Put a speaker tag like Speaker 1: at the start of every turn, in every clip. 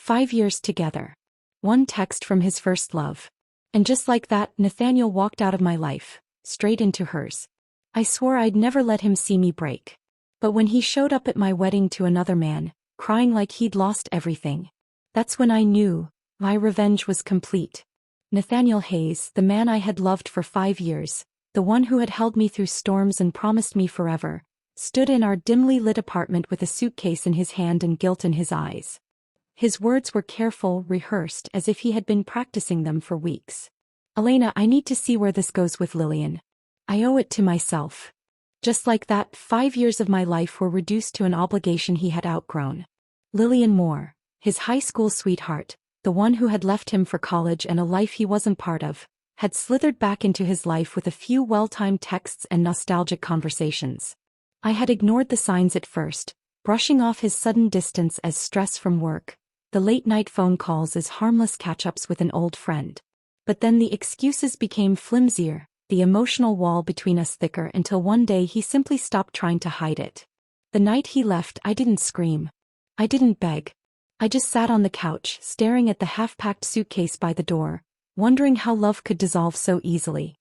Speaker 1: 5 years together. One text from his first love. And just like that, Nathaniel walked out of my life, straight into hers. I swore I'd never let him see me break. But when he showed up at my wedding to another man, crying like he'd lost everything, that's when I knew my revenge was complete. Nathaniel Hayes, the man I had loved for 5 years, the one who had held me through storms and promised me forever, stood in our dimly lit apartment with a suitcase in his hand and guilt in his eyes. His words were careful, rehearsed, as if he had been practicing them for weeks. "Elena, I need to see where this goes with Lillian. I owe it to myself." Just like that, 5 years of my life were reduced to an obligation he had outgrown. Lillian Moore, his high school sweetheart, the one who had left him for college and a life he wasn't part of, had slithered back into his life with a few well-timed texts and nostalgic conversations. I had ignored the signs at first, brushing off his sudden distance as stress from work, the late-night phone calls as harmless catch-ups with an old friend. But then the excuses became flimsier, the emotional wall between us thicker, until one day he simply stopped trying to hide it. The night he left, I didn't scream. I didn't beg. I just sat on the couch, staring at the half-packed suitcase by the door, wondering how love could dissolve so easily.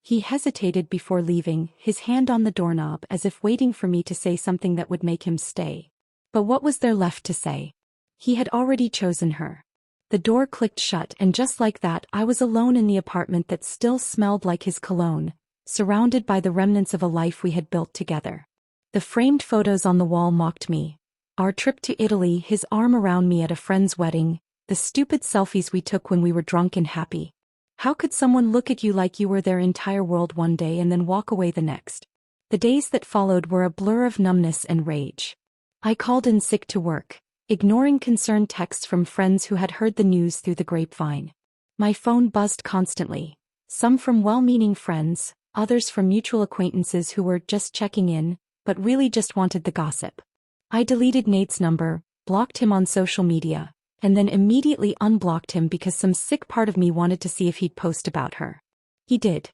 Speaker 1: He hesitated before leaving, his hand on the doorknob as if waiting for me to say something that would make him stay. But what was there left to say? He had already chosen her. The door clicked shut, and just like that, I was alone in the apartment that still smelled like his cologne, surrounded by the remnants of a life we had built together. The framed photos on the wall mocked me. Our trip to Italy, his arm around me at a friend's wedding, the stupid selfies we took when we were drunk and happy. How could someone look at you like you were their entire world one day and then walk away the next? The days that followed were a blur of numbness and rage. I called in sick to work, ignoring concerned texts from friends who had heard the news through the grapevine. My phone buzzed constantly, some from well-meaning friends, others from mutual acquaintances who were just checking in, but really just wanted the gossip. I deleted Nate's number, blocked him on social media, and then immediately unblocked him because some sick part of me wanted to see if he'd post about her. He did.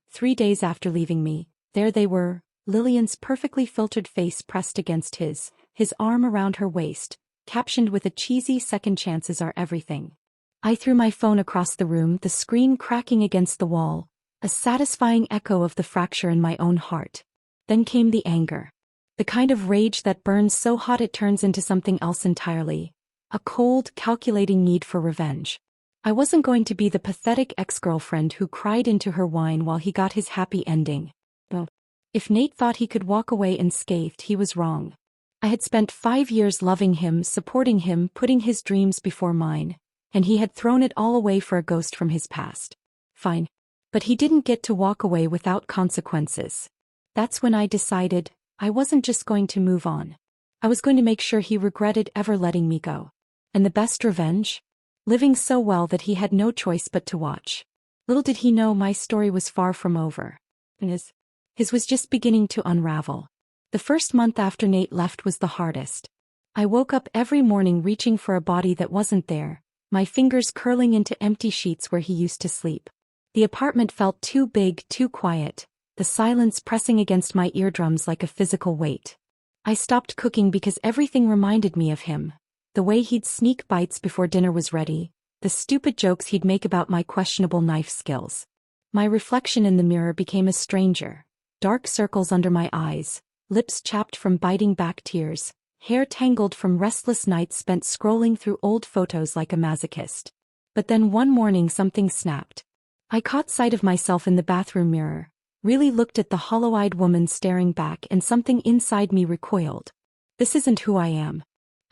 Speaker 1: 3 days after leaving me, there they were, Lillian's perfectly filtered face pressed against his arm around her waist, captioned with a cheesy "second chances are everything." I threw my phone across the room, the screen cracking against the wall, a satisfying echo of the fracture in my own heart. Then came the anger. The kind of rage that burns so hot it turns into something else entirely. A cold, calculating need for revenge. I wasn't going to be the pathetic ex-girlfriend who cried into her wine while he got his happy ending. Well, if Nate thought he could walk away unscathed, he was wrong. I had spent 5 years loving him, supporting him, putting his dreams before mine, and he had thrown it all away for a ghost from his past. Fine. But he didn't get to walk away without consequences. That's when I decided I wasn't just going to move on. I was going to make sure he regretted ever letting me go. And the best revenge? Living so well that he had no choice but to watch. Little did he know my story was far from over. And his was just beginning to unravel. The first month after Nate left was the hardest. I woke up every morning reaching for a body that wasn't there, my fingers curling into empty sheets where he used to sleep. The apartment felt too big, too quiet, the silence pressing against my eardrums like a physical weight. I stopped cooking because everything reminded me of him. The way he'd sneak bites before dinner was ready, the stupid jokes he'd make about my questionable knife skills. My reflection in the mirror became a stranger. Dark circles under my eyes, lips chapped from biting back tears, hair tangled from restless nights spent scrolling through old photos like a masochist. But then one morning something snapped. I caught sight of myself in the bathroom mirror, really looked at the hollow-eyed woman staring back, and something inside me recoiled. This isn't who I am.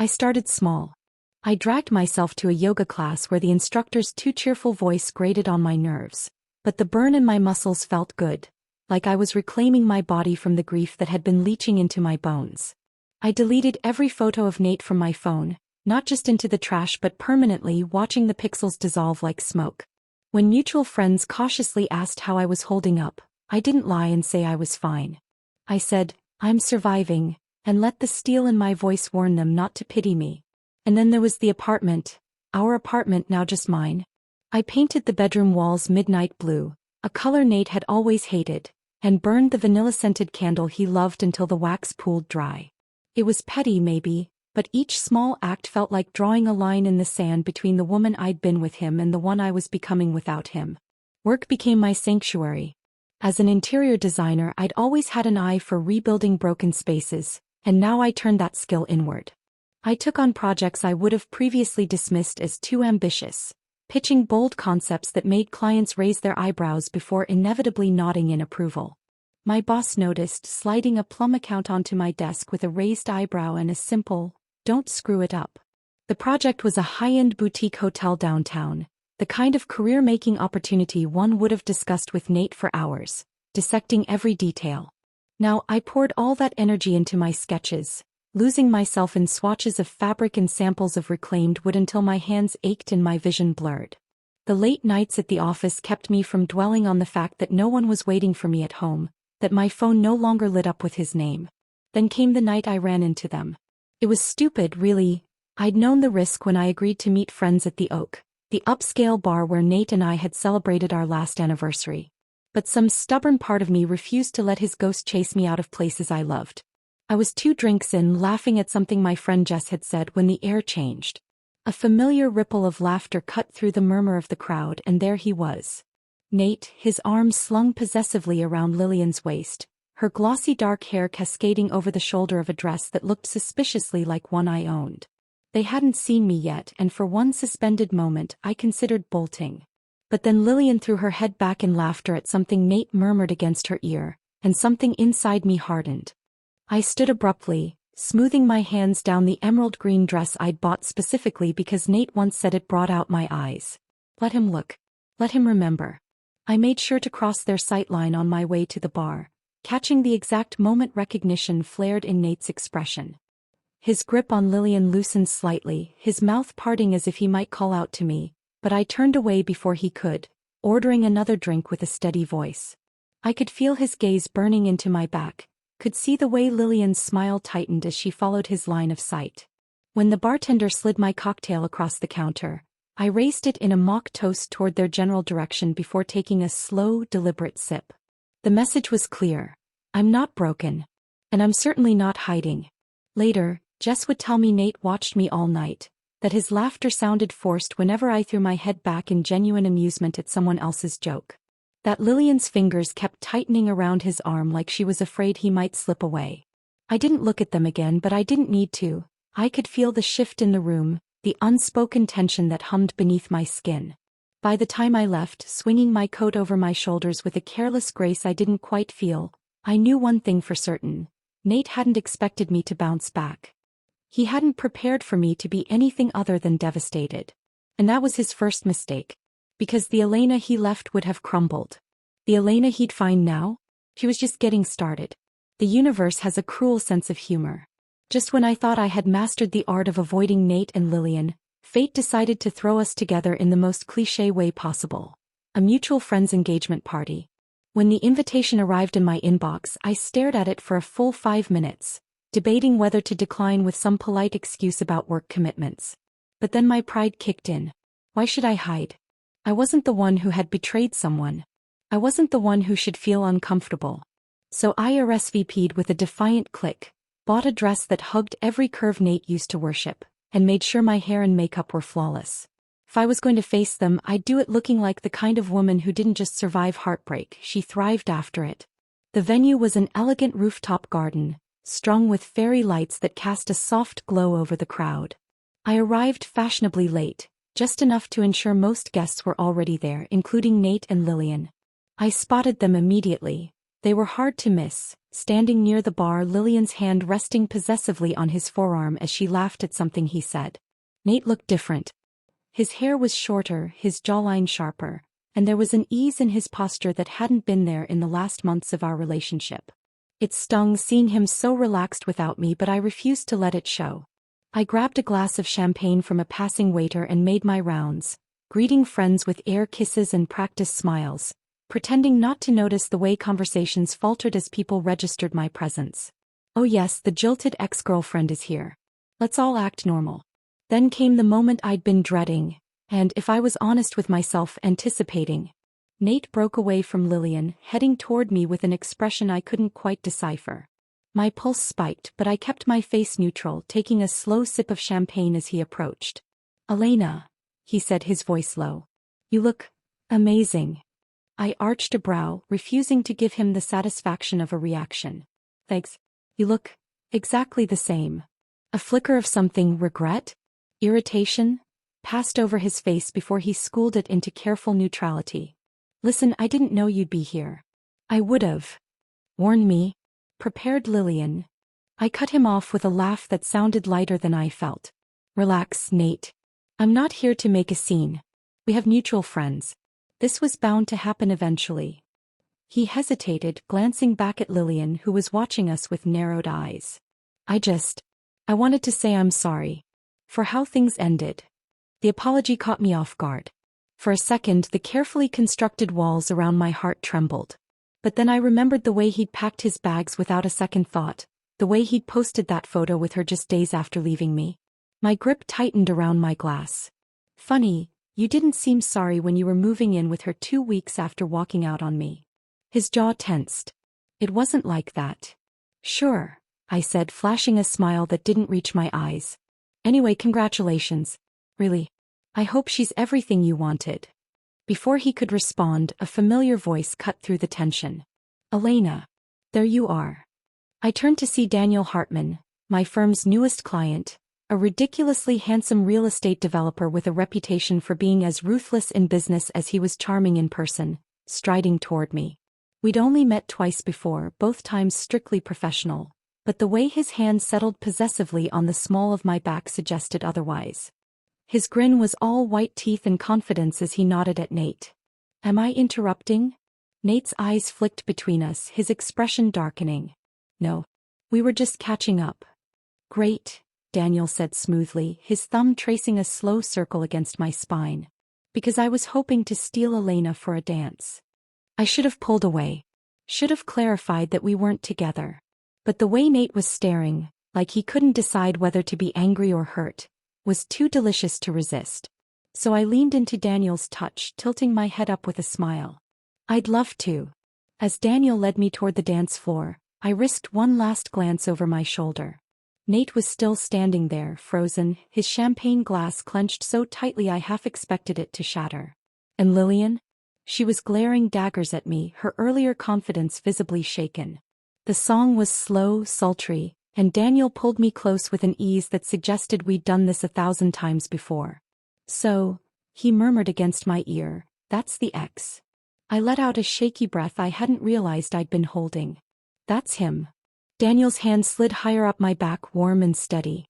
Speaker 1: I started small. I dragged myself to a yoga class where the instructor's too cheerful voice grated on my nerves, but the burn in my muscles felt good, like I was reclaiming my body from the grief that had been leaching into my bones. I deleted every photo of Nate from my phone, not just into the trash but permanently, watching the pixels dissolve like smoke. When mutual friends cautiously asked how I was holding up, I didn't lie and say I was fine. I said, "I'm surviving," and let the steel in my voice warn them not to pity me. And then there was the apartment, our apartment now just mine. I painted the bedroom walls midnight blue, a color Nate had always hated, and burned the vanilla-scented candle he loved until the wax pooled dry. It was petty maybe, But each small act felt like drawing a line in the sand between the woman I'd been with him and the one I was becoming without him. Work became my sanctuary. As an interior designer, I'd always had an eye for rebuilding broken spaces, and now I turned that skill inward. I took on projects I would have previously dismissed as too ambitious, pitching bold concepts that made clients raise their eyebrows before inevitably nodding in approval. My boss noticed, sliding a plum account onto my desk with a raised eyebrow and a simple, "Don't screw it up." The project was a high-end boutique hotel downtown, the kind of career-making opportunity one would have discussed with Nate for hours, dissecting every detail. Now I poured all that energy into my sketches, losing myself in swatches of fabric and samples of reclaimed wood until my hands ached and my vision blurred. The late nights at the office kept me from dwelling on the fact that no one was waiting for me at home, that my phone no longer lit up with his name. Then came the night I ran into them. It was stupid, really. I'd known the risk when I agreed to meet friends at the Oak, the upscale bar where Nate and I had celebrated our last anniversary. But some stubborn part of me refused to let his ghost chase me out of places I loved. I was 2 drinks in, laughing at something my friend Jess had said when the air changed. A familiar ripple of laughter cut through the murmur of the crowd, and there he was. Nate, his arms slung possessively around Lillian's waist, her glossy dark hair cascading over the shoulder of a dress that looked suspiciously like one I owned. They hadn't seen me yet, and for one suspended moment I considered bolting. But then Lillian threw her head back in laughter at something Nate murmured against her ear, and something inside me hardened. I stood abruptly, smoothing my hands down the emerald green dress I'd bought specifically because Nate once said it brought out my eyes. Let him look. Let him remember. I made sure to cross their sight line on my way to the bar, catching the exact moment recognition flared in Nate's expression. His grip on Lillian loosened slightly, his mouth parting as if he might call out to me, but I turned away before he could, ordering another drink with a steady voice. I could feel his gaze burning into my back, could see the way Lillian's smile tightened as she followed his line of sight. When the bartender slid my cocktail across the counter, I raised it in a mock toast toward their general direction before taking a slow, deliberate sip. The message was clear. I'm not broken. And I'm certainly not hiding. Later, Jess would tell me Nate watched me all night, that his laughter sounded forced whenever I threw my head back in genuine amusement at someone else's joke. That Lillian's fingers kept tightening around his arm like she was afraid he might slip away. I didn't look at them again, but I didn't need to. I could feel the shift in the room, the unspoken tension that hummed beneath my skin. By the time I left, swinging my coat over my shoulders with a careless grace I didn't quite feel, I knew one thing for certain. Nate hadn't expected me to bounce back. He hadn't prepared for me to be anything other than devastated. And that was his first mistake. Because the Elena he left would have crumbled. The Elena he'd find now? She was just getting started. The universe has a cruel sense of humor. Just when I thought I had mastered the art of avoiding Nate and Lillian, fate decided to throw us together in the most cliché way possible. A mutual friend's engagement party. When the invitation arrived in my inbox, I stared at it for a full 5 minutes, debating whether to decline with some polite excuse about work commitments. But then my pride kicked in. Why should I hide? I wasn't the one who had betrayed someone. I wasn't the one who should feel uncomfortable. So I RSVP'd with a defiant click, bought a dress that hugged every curve Nate used to worship, and made sure my hair and makeup were flawless. If I was going to face them, I'd do it looking like the kind of woman who didn't just survive heartbreak, she thrived after it. The venue was an elegant rooftop garden, strung with fairy lights that cast a soft glow over the crowd. I arrived fashionably late, just enough to ensure most guests were already there, including Nate and Lillian. I spotted them immediately. They were hard to miss, standing near the bar, Lillian's hand resting possessively on his forearm as she laughed at something he said. Nate looked different. His hair was shorter, his jawline sharper, and there was an ease in his posture that hadn't been there in the last months of our relationship. It stung seeing him so relaxed without me, but I refused to let it show. I grabbed a glass of champagne from a passing waiter and made my rounds, greeting friends with air kisses and practiced smiles, pretending not to notice the way conversations faltered as people registered my presence. Oh yes, the jilted ex-girlfriend is here. Let's all act normal. Then came the moment I'd been dreading, and, if I was honest with myself, anticipating. Nate broke away from Lillian, heading toward me with an expression I couldn't quite decipher. My pulse spiked, but I kept my face neutral, taking a slow sip of champagne as he approached. "Elena," he said, his voice low. "You look amazing." I arched a brow, refusing to give him the satisfaction of a reaction. "Thanks. You look exactly the same." A flicker of something, regret? Irritation? Passed over his face before he schooled it into careful neutrality. "Listen, I didn't know you'd be here." "I would've warned me," prepared Lillian. I cut him off with a laugh that sounded lighter than I felt. "Relax, Nate. I'm not here to make a scene. We have mutual friends. This was bound to happen eventually." He hesitated, glancing back at Lillian, who was watching us with narrowed eyes. I wanted to say I'm sorry for how things ended." The apology caught me off guard. For a second, the carefully constructed walls around my heart trembled. But then I remembered the way he'd packed his bags without a second thought, the way he'd posted that photo with her just days after leaving me. My grip tightened around my glass. "Funny, you didn't seem sorry when you were moving in with her 2 weeks after walking out on me." His jaw tensed. "It wasn't like that." "Sure," I said, flashing a smile that didn't reach my eyes. "Anyway, congratulations. Really. I hope she's everything you wanted." Before he could respond, a familiar voice cut through the tension. "Elena. There you are." I turned to see Daniel Hartman, my firm's newest client, a ridiculously handsome real estate developer with a reputation for being as ruthless in business as he was charming in person, striding toward me. We'd only met twice before, both times strictly professional, but the way his hand settled possessively on the small of my back suggested otherwise. His grin was all white teeth and confidence as he nodded at Nate. "Am I interrupting?" Nate's eyes flicked between us, his expression darkening. "No. We were just catching up." "Great," Daniel said smoothly, his thumb tracing a slow circle against my spine. "Because I was hoping to steal Elena for a dance." I should have pulled away. Should have clarified that we weren't together. But the way Nate was staring, like he couldn't decide whether to be angry or hurt, was too delicious to resist. So I leaned into Daniel's touch, tilting my head up with a smile. "I'd love to." As Daniel led me toward the dance floor, I risked one last glance over my shoulder. Nate was still standing there, frozen, his champagne glass clenched so tightly I half expected it to shatter. And Lillian? She was glaring daggers at me, her earlier confidence visibly shaken. The song was slow, sultry, and Daniel pulled me close with an ease that suggested we'd done this 1,000 times before. "So," he murmured against my ear, "that's the ex." I let out a shaky breath I hadn't realized I'd been holding. "That's him." Daniel's hand slid higher up my back, warm and steady.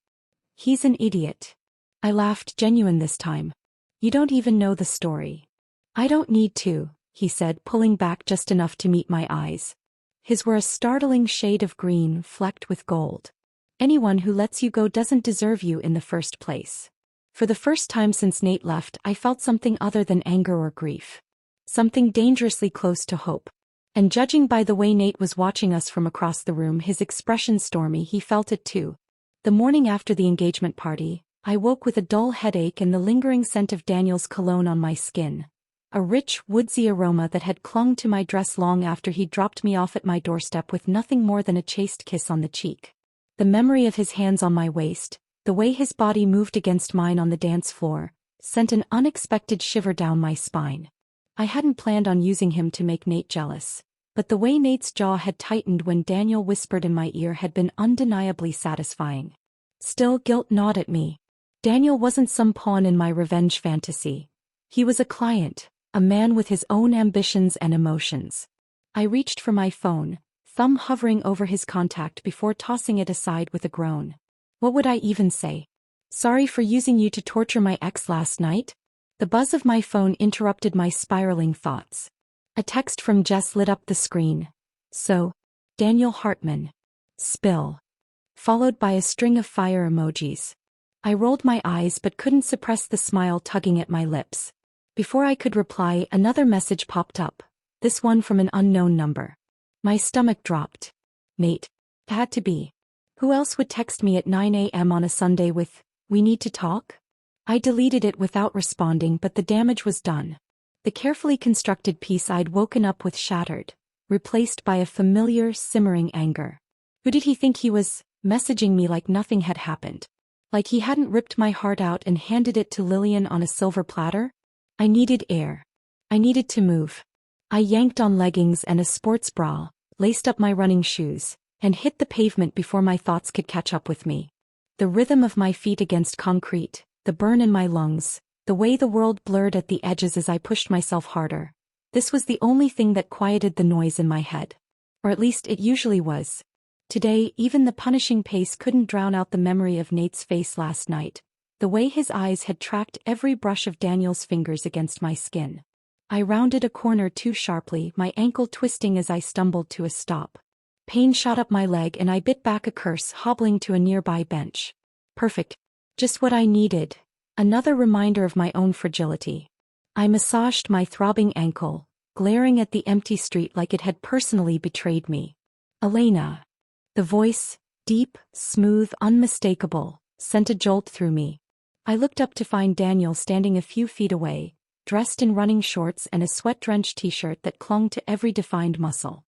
Speaker 1: "He's an idiot." I laughed, genuine this time. "You don't even know the story." "I don't need to," he said, pulling back just enough to meet my eyes. His were a startling shade of green, flecked with gold. "Anyone who lets you go doesn't deserve you in the first place." For the first time since Nate left, I felt something other than anger or grief. Something dangerously close to hope. And judging by the way Nate was watching us from across the room, his expression stormy, he felt it too. The morning after the engagement party, I woke with a dull headache and the lingering scent of Daniel's cologne on my skin. A rich, woodsy aroma that had clung to my dress long after he dropped me off at my doorstep with nothing more than a chaste kiss on the cheek. The memory of his hands on my waist, the way his body moved against mine on the dance floor, sent an unexpected shiver down my spine. I hadn't planned on using him to make Nate jealous, but the way Nate's jaw had tightened when Daniel whispered in my ear had been undeniably satisfying. Still, guilt gnawed at me. Daniel wasn't some pawn in my revenge fantasy. He was a client. A man with his own ambitions and emotions. I reached for my phone, thumb hovering over his contact before tossing it aside with a groan. What would I even say? "Sorry for using you to torture my ex last night?" The buzz of my phone interrupted my spiraling thoughts. A text from Jess lit up the screen. "So, Daniel Hartman. Spill." Followed by a string of fire emojis. I rolled my eyes but couldn't suppress the smile tugging at my lips. Before I could reply, another message popped up, this one from an unknown number. My stomach dropped. Nate. It had to be. Who else would text me at 9 a.m. on a Sunday with, "We need to talk"? I deleted it without responding, but the damage was done. The carefully constructed peace I'd woken up with shattered, replaced by a familiar, simmering anger. Who did he think he was, messaging me like nothing had happened? Like he hadn't ripped my heart out and handed it to Lillian on a silver platter? I needed air. I needed to move. I yanked on leggings and a sports bra, laced up my running shoes, and hit the pavement before my thoughts could catch up with me. The rhythm of my feet against concrete, the burn in my lungs, the way the world blurred at the edges as I pushed myself harder. This was the only thing that quieted the noise in my head. Or at least it usually was. Today, even the punishing pace couldn't drown out the memory of Nate's face last night, the way his eyes had tracked every brush of Daniel's fingers against my skin. I rounded a corner too sharply, my ankle twisting as I stumbled to a stop. Pain shot up my leg and I bit back a curse, hobbling to a nearby bench. Perfect. Just what I needed. Another reminder of my own fragility. I massaged my throbbing ankle, glaring at the empty street like it had personally betrayed me. Elena. The voice, deep, smooth, unmistakable, sent a jolt through me. I looked up to find Daniel standing a few feet away, dressed in running shorts and a sweat-drenched t-shirt that clung to every defined muscle.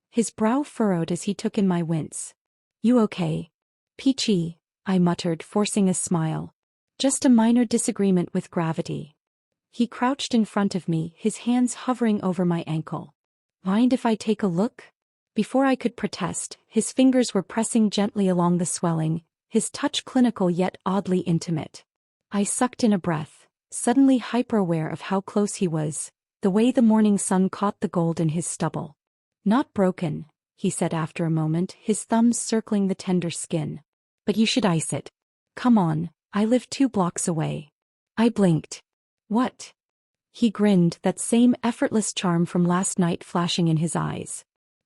Speaker 1: His brow furrowed as he took in my wince. "You okay?" "Peachy," I muttered, forcing a smile. "Just a minor disagreement with gravity." He crouched in front of me, his hands hovering over my ankle. "Mind if I take a look?" Before I could protest, his fingers were pressing gently along the swelling, his touch clinical yet oddly intimate. I sucked in a breath, suddenly hyper-aware of how close he was, the way the morning sun caught the gold in his stubble. "Not broken," he said after a moment, his thumbs circling the tender skin. "But you should ice it. Come on, I live 2 blocks away." I blinked. "What?" He grinned, that same effortless charm from last night flashing in his eyes.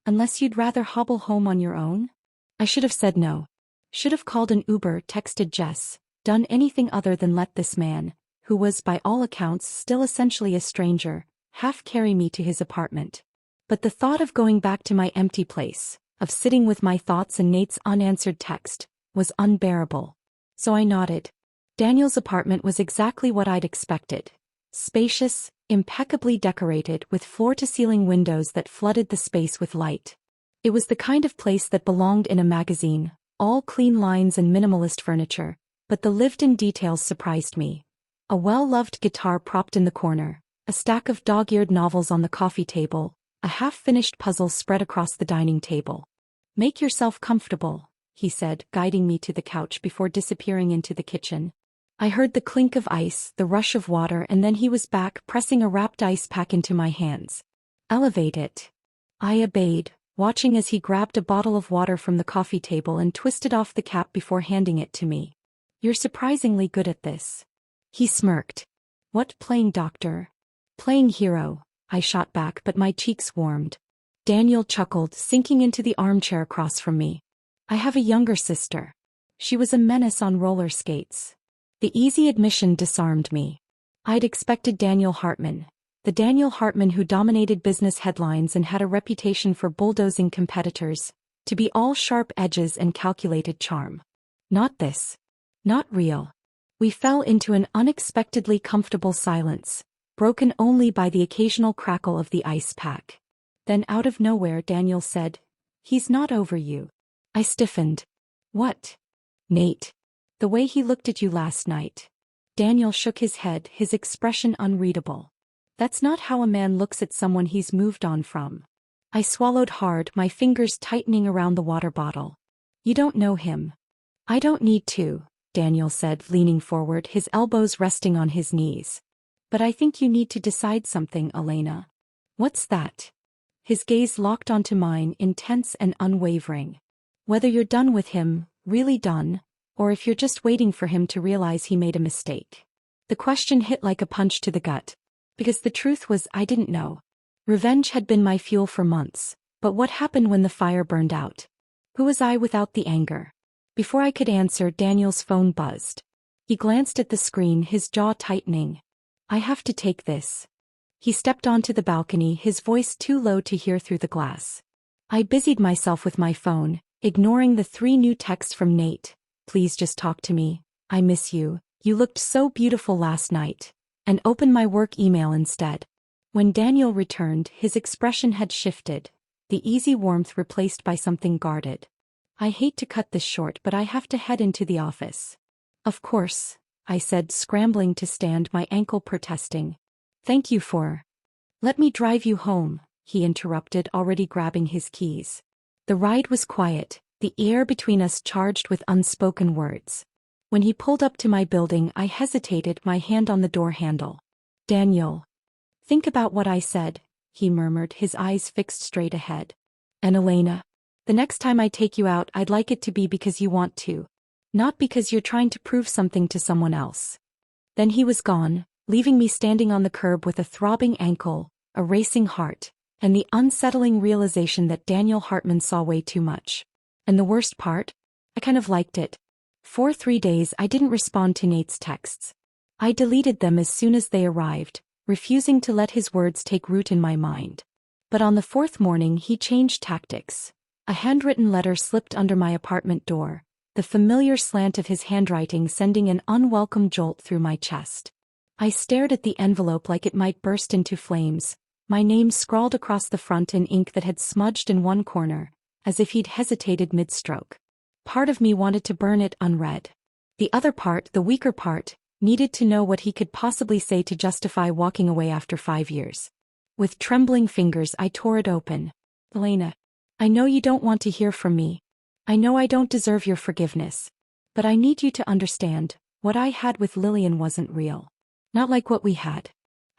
Speaker 1: "Unless you'd rather hobble home on your own?" I should have said no. Should have called an Uber, texted Jess, done anything other than let this man, who was by all accounts still essentially a stranger, half carry me to his apartment. But the thought of going back to my empty place, of sitting with my thoughts and Nate's unanswered text, was unbearable. So I nodded. Daniel's apartment was exactly what I'd expected. Spacious, impeccably decorated with floor-to-ceiling windows that flooded the space with light. It was the kind of place that belonged in a magazine, all clean lines and minimalist furniture, but the lived-in details surprised me. A well-loved guitar propped in the corner, a stack of dog-eared novels on the coffee table, a half-finished puzzle spread across the dining table. "Make yourself comfortable," he said, guiding me to the couch before disappearing into the kitchen. I heard the clink of ice, the rush of water, and then he was back, pressing a wrapped ice pack into my hands. "Elevate it." I obeyed, watching as he grabbed a bottle of water from the coffee table and twisted off the cap before handing it to me. "You're surprisingly good at this." He smirked. "What, playing doctor?" "Playing hero," I shot back, but my cheeks warmed. Daniel chuckled, sinking into the armchair across from me. "I have a younger sister. She was a menace on roller skates." The easy admission disarmed me. I'd expected Daniel Hartman, the Daniel Hartman who dominated business headlines and had a reputation for bulldozing competitors, to be all sharp edges and calculated charm. Not this. Not real. We fell into an unexpectedly comfortable silence, broken only by the occasional crackle of the ice pack. Then out of nowhere Daniel said, "He's not over you." I stiffened. "What?" "Nate. The way he looked at you last night." Daniel shook his head, his expression unreadable. "That's not how a man looks at someone he's moved on from." I swallowed hard, my fingers tightening around the water bottle. "You don't know him." "I don't need to," Daniel said, leaning forward, his elbows resting on his knees. "But I think you need to decide something, Elena." "What's that?" His gaze locked onto mine, intense and unwavering. "Whether you're done with him, really done, or if you're just waiting for him to realize he made a mistake." The question hit like a punch to the gut. Because the truth was, I didn't know. Revenge had been my fuel for months, but what happened when the fire burned out? Who was I without the anger? Before I could answer, Daniel's phone buzzed. He glanced at the screen, his jaw tightening. "I have to take this." He stepped onto the balcony, his voice too low to hear through the glass. I busied myself with my phone, ignoring the 3 new texts from Nate. "Please just talk to me. I miss you. You looked so beautiful last night." And opened my work email instead. When Daniel returned, his expression had shifted, the easy warmth replaced by something guarded. I hate to cut this short, but I have to head into the office. Of course, I said, scrambling to stand, my ankle protesting. Thank you for. Let me drive you home, he interrupted, already grabbing his keys. The ride was quiet, the air between us charged with unspoken words. When he pulled up to my building, I hesitated, my hand on the door handle. Daniel. Think about what I said, he murmured, his eyes fixed straight ahead. And Elena. The next time I take you out, I'd like it to be because you want to. Not because you're trying to prove something to someone else. Then he was gone, leaving me standing on the curb with a throbbing ankle, a racing heart, and the unsettling realization that Daniel Hartman saw way too much. And the worst part? I kind of liked it. For 3 days I didn't respond to Nate's texts. I deleted them as soon as they arrived, refusing to let his words take root in my mind. But on the 4th morning he changed tactics. A handwritten letter slipped under my apartment door, the familiar slant of his handwriting sending an unwelcome jolt through my chest. I stared at the envelope like it might burst into flames, my name scrawled across the front in ink that had smudged in one corner, as if he'd hesitated mid-stroke. Part of me wanted to burn it unread. The other part, the weaker part, needed to know what he could possibly say to justify walking away after 5 years. With trembling fingers I tore it open. Elena. I know you don't want to hear from me. I know I don't deserve your forgiveness. But I need you to understand, what I had with Lillian wasn't real. Not like what we had.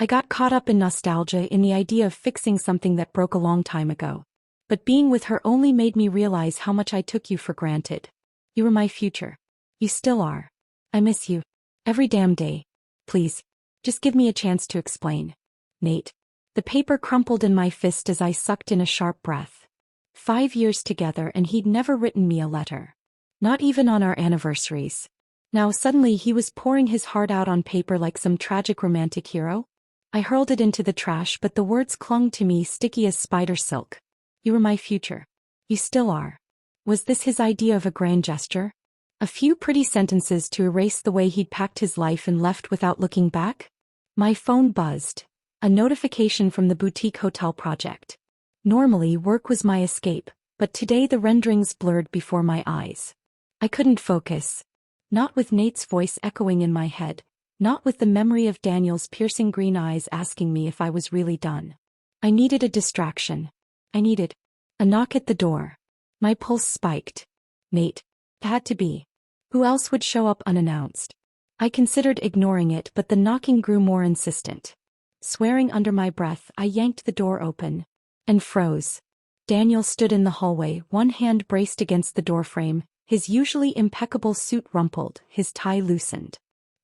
Speaker 1: I got caught up in nostalgia, in the idea of fixing something that broke a long time ago. But being with her only made me realize how much I took you for granted. You were my future. You still are. I miss you. Every damn day. Please. Just give me a chance to explain. Nate. The paper crumpled in my fist as I sucked in a sharp breath. 5 years together and he'd never written me a letter. Not even on our anniversaries. Now suddenly he was pouring his heart out on paper like some tragic romantic hero? I hurled it into the trash, but the words clung to me, sticky as spider silk. You were my future. You still are. Was this his idea of a grand gesture? A few pretty sentences to erase the way he'd packed his life and left without looking back? My phone buzzed. A notification from the boutique hotel project. Normally work was my escape, but today the renderings blurred before my eyes. I couldn't focus. Not with Nate's voice echoing in my head, not with the memory of Daniel's piercing green eyes asking me if I was really done. I needed a distraction. I needed a knock at the door. My pulse spiked. Nate. It had to be. Who else would show up unannounced? I considered ignoring it, but the knocking grew more insistent. Swearing under my breath, I yanked the door open. And froze. Daniel stood in the hallway, one hand braced against the doorframe, his usually impeccable suit rumpled, his tie loosened.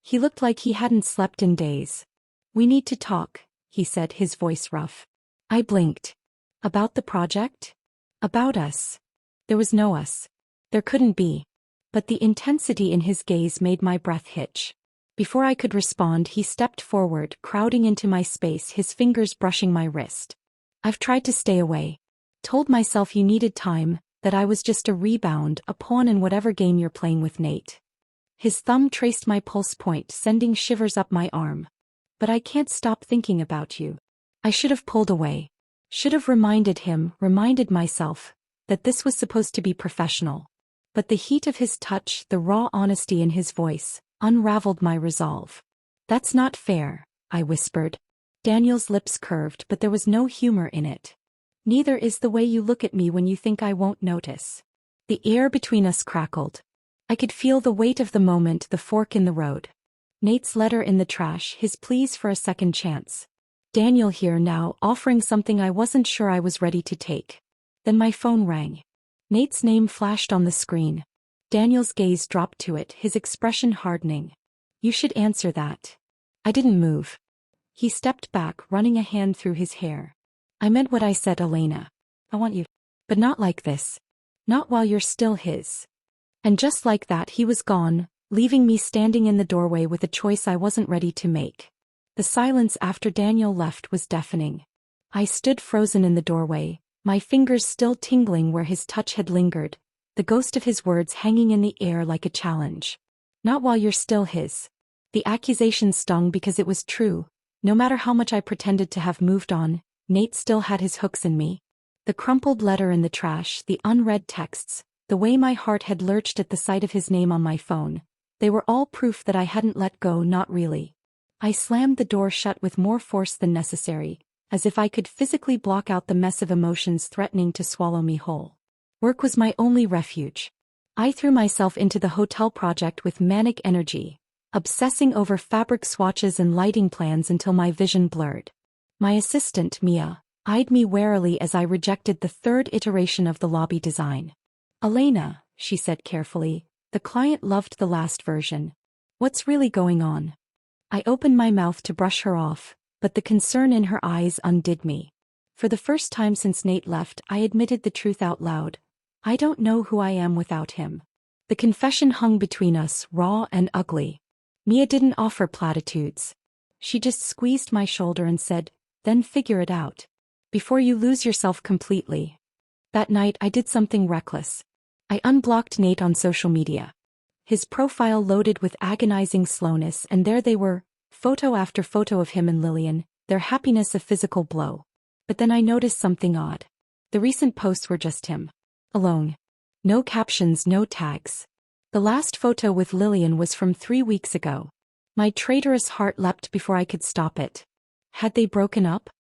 Speaker 1: He looked like he hadn't slept in days. We need to talk, he said, his voice rough. I blinked. About the project? About us. There was no us. There couldn't be. But the intensity in his gaze made my breath hitch. Before I could respond, he stepped forward, crowding into my space, his fingers brushing my wrist. I've tried to stay away. Told myself you needed time, that I was just a rebound, a pawn in whatever game you're playing with, Nate. His thumb traced my pulse point, sending shivers up my arm. But I can't stop thinking about you. I should have pulled away. Should have reminded myself, that this was supposed to be professional. But the heat of his touch, the raw honesty in his voice, unraveled my resolve. That's not fair, I whispered. Daniel's lips curved, but there was no humor in it. Neither is the way you look at me when you think I won't notice. The air between us crackled. I could feel the weight of the moment, the fork in the road. Nate's letter in the trash, his pleas for a second chance. Daniel here now, offering something I wasn't sure I was ready to take. Then my phone rang. Nate's name flashed on the screen. Daniel's gaze dropped to it, his expression hardening. You should answer that. I didn't move. He stepped back, running a hand through his hair. I meant what I said, Elena. I want you. But not like this. Not while you're still his. And just like that he was gone, leaving me standing in the doorway with a choice I wasn't ready to make. The silence after Daniel left was deafening. I stood frozen in the doorway, my fingers still tingling where his touch had lingered, the ghost of his words hanging in the air like a challenge. Not while you're still his. The accusation stung because it was true. No matter how much I pretended to have moved on, Nate still had his hooks in me. The crumpled letter in the trash, the unread texts, the way my heart had lurched at the sight of his name on my phone. They were all proof that I hadn't let go, not really. I slammed the door shut with more force than necessary, as if I could physically block out the mess of emotions threatening to swallow me whole. Work was my only refuge. I threw myself into the hotel project with manic energy, obsessing over fabric swatches and lighting plans until my vision blurred. My assistant, Mia, eyed me warily as I rejected the third iteration of the lobby design. "Elena," she said carefully, "the client loved the last version. What's really going on?" I opened my mouth to brush her off, but the concern in her eyes undid me. For the first time since Nate left, I admitted the truth out loud. I don't know who I am without him. The confession hung between us, raw and ugly. Mia didn't offer platitudes. She just squeezed my shoulder and said, "Then figure it out. Before you lose yourself completely." That night I did something reckless. I unblocked Nate on social media. His profile loaded with agonizing slowness, and there they were, photo after photo of him and Lillian, their happiness a physical blow. But then I noticed something odd. The recent posts were just him. Alone. No captions, no tags. The last photo with Lillian was from 3 weeks ago. My traitorous heart leapt before I could stop it. Had they broken up?